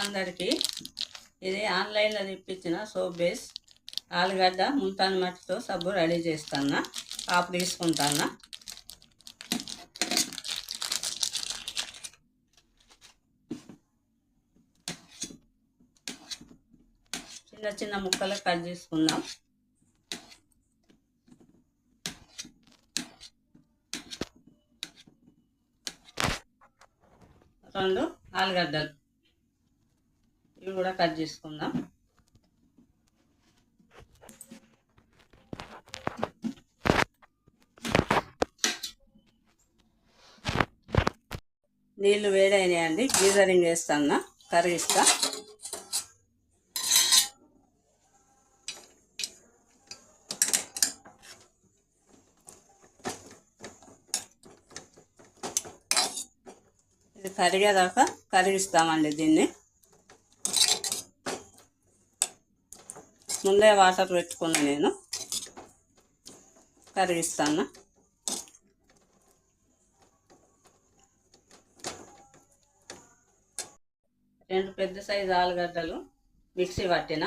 అందరికీ. ఇది ఆన్లైన్లో తెప్పించిన సోప్ బేస్ ఆలుగడ్డ ముల్తాన్ మట్టితో సబ్బు రెడీ చేస్తాను. కాపు తీసుకుంటాను. చిన్న చిన్న ముక్కలు కట్ చేసుకుందాం. రెండు ఆలుగడ్డలు ఇవి కూడా కట్ చేసుకుందాం. నీళ్ళు వేడైనాయండి. గీజరింగ్ వేస్తాను, కరిగిస్తా. ఇది కరిగేదాకా కరిగిస్తామండి. దీన్ని ముందే వాటర్ పెట్టుకుని నేను కరిగిస్తాను. రెండు పెద్ద సైజు ఆలుగడ్డలు మిక్సీ పట్టిన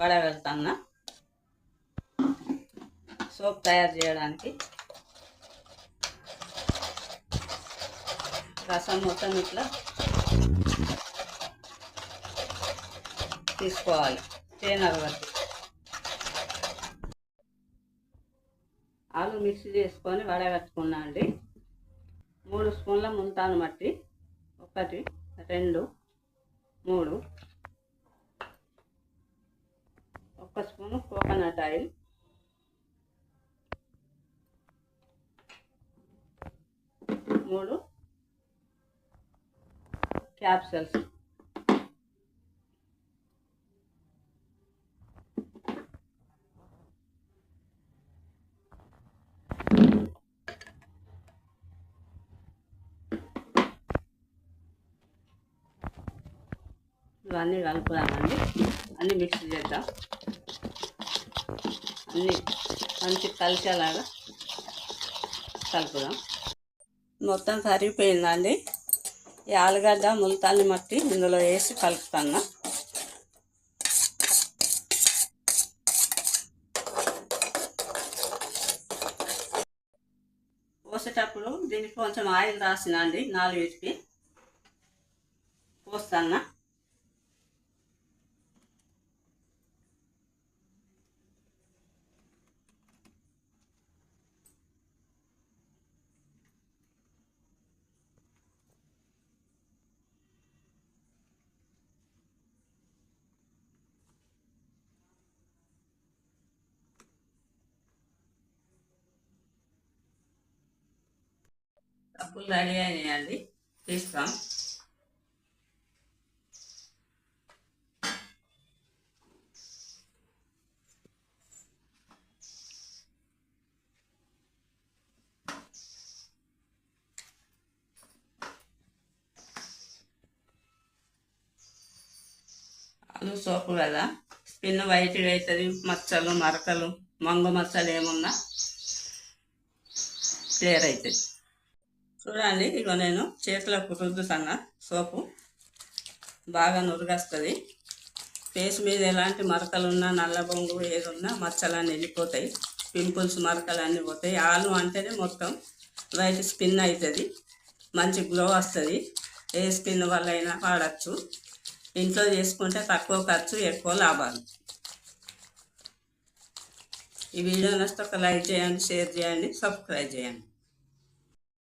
వడగలుగుతాను సోప్ తయారు చేయడానికి. రసం మొత్తం ఇట్లా తీసుకోవాలి. తేనె వరకు ఆలు మిక్సీ చేసుకొని వడగట్టుకున్నా అండి. 3 స్పూన్ల ముల్తాన్ మట్టి, 1 2 3, 1 స్పూను కోకోనట్ ఆయిల్, 3 క్యాప్సూల్స్, ఇవన్నీ కలుపుదామండి. అన్నీ మిక్స్ చేద్దాం. అన్నీ మంచి కలిసేలాగా కలుపుదాం. మొత్తం కరిగిపోయిందండి. ఈ ఆలుగడ్డ ముల్తాన్ మట్టి ఇందులో వేసి కలుపుతాను. పోసేటప్పుడు దీనికి కొంచెం ఆయిల్ రాసిన అండి. 4 పోస్తాను. సబ్బులు రెడీ అయినాయండి. తీస్తాం. ఆలు సోపు కదా, స్కిన్ వైట్గా అవుతుంది. మచ్చలు మరకలు మంగు మచ్చలు ఏమున్నా క్లియర్ అవుతుంది. చూడండి, ఇగో నేను చేతులకు రుద్దుతున్నా. సోపు బాగా నురుగస్తుంది. ఫేస్ మీద ఎలాంటి మరకలున్నా, నల్ల బొంగు ఏదున్నా మచ్చలన్నీ వెళ్ళిపోతాయి. పింపుల్స్ మరకలు అన్నీ పోతాయి. ఆలు అంటేనే మొత్తం వైట్ స్కిన్ అవుతుంది. మంచి గ్లో వస్తుంది. ఏ స్కిన్ వల్ల అయినా వాడచ్చు. ఇంట్లో చేసుకుంటే తక్కువ ఖర్చు, ఎక్కువ లాభాలు. ఈ వీడియో నచ్చితే ఒక లైక్ చేయండి, షేర్ చేయండి, సబ్స్క్రైబ్ చేయండి.